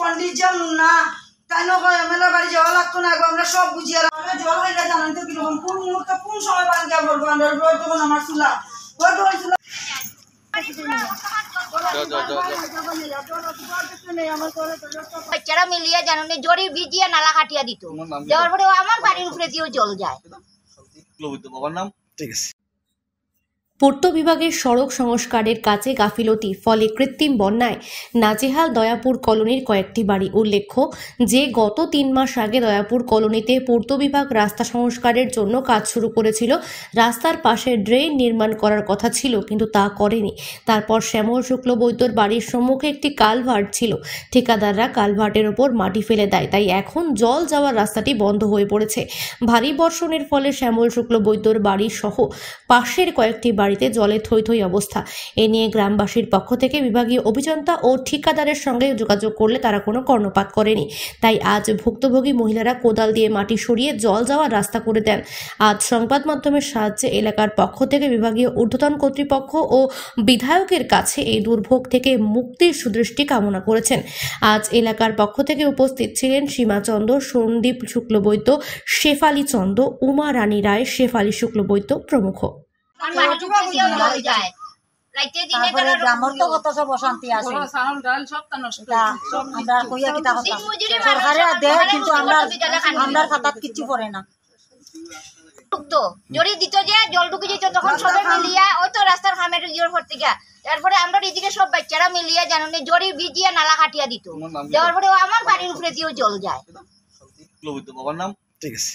পণ্ডিত যেমন না তাই নয় এমএলএ বাড়ি যাওয়া লাগতো না গো আমরা সব বুঝিয়ে আমরা জল হইলে জানেন তো কিরকম কোন মুহূর্তে কোন সময় পানি গিয়ে ভরবো আমরা রোড তখন আমার চুলা রোড হয়েছিল বাচ্চারা মিলিয়ে জানো জড়ি ভিজিয়ে নালা কাটিয়া দিত দেওয়ার পরে আমার বাড়ির উপরে দিয়েও জল যায়। ঠিক আছে। পূর্ত বিভাগের সড়ক সংস্কারের কাজে গাফিলতি, ফলে কৃত্রিম বন্যায় নাজেহাল দয়াপুর কলোনির কয়েকটি বাড়ি। উল্লেখ্য যে গত 3 মাস আগে দয়াপুর কলোনিতে পূর্ত বিভাগ রাস্তা সংস্কারের জন্য কাজ শুরু করেছিল। রাস্তার পাশে ড্রেন নির্মাণ করার কথা ছিল, কিন্তু তা করেনি। তারপর শ্যামল শুক্লবৈদ্যর বাড়ির সম্মুখে একটি কালভার্ট ছিল, ঠিকাদাররা কালভার্টের ওপর মাটি ফেলে দেয়, তাই এখন জল যাওয়ার রাস্তাটি বন্ধ হয়ে পড়েছে। ভারী বর্ষণের ফলে শ্যামল শুক্লবৈদ্যর বাড়ি সহ পাশের কয়েকটি বাড়িতে জলে থই থই অবস্থা। এ নিয়ে গ্রামবাসীর পক্ষ থেকে বিভাগীয় অভিযন্তা ও ঠিকাদারের সঙ্গে যোগাযোগ করলে তারা কোনো কর্ণপাত করেনি। তাই আজ ভুক্তভোগী মহিলারা কোদাল দিয়ে মাটি সরিয়ে জল যাওয়ার রাস্তা করে দেন। আজ সংবাদ মাধ্যমের সাহায্যে এলাকার পক্ষ থেকে বিভাগীয় ঊর্ধ্বতন কর্তৃপক্ষ ও বিধায়কের কাছে এই দুর্ভোগ থেকে মুক্তির সুদৃষ্টি কামনা করেছেন। আজ এলাকার পক্ষ থেকে উপস্থিত ছিলেন সীমা চন্দ, সন্দীপ শুক্লবৈদ্য, শেফালী চন্দ, উমা রানী রায়, শেফালী শুক্লবৈদ্য প্রমুখ। তারপরে গ্রামের তো কত সব অশান্তি আছে, আমরা কইয়া কিতা কথা সরকারে দেয় কিন্তু আমরা খাতাত কিছু পড়ে না। জড়ি দিত যে জল ঢুকে যেত তখন সবাই মিলিয়া ওই তো রাস্তার খামের জোর ভর্তি গা। তারপরে আমরা এদিকে সব বাচ্চারা মিলিয়ে জানো জড়ি ভিজিয়ে নালা কাটিয়া দিত দেওয়ার পরে আমার বাড়ির উপরে দিয়েও জল যায়। ঠিক আছে।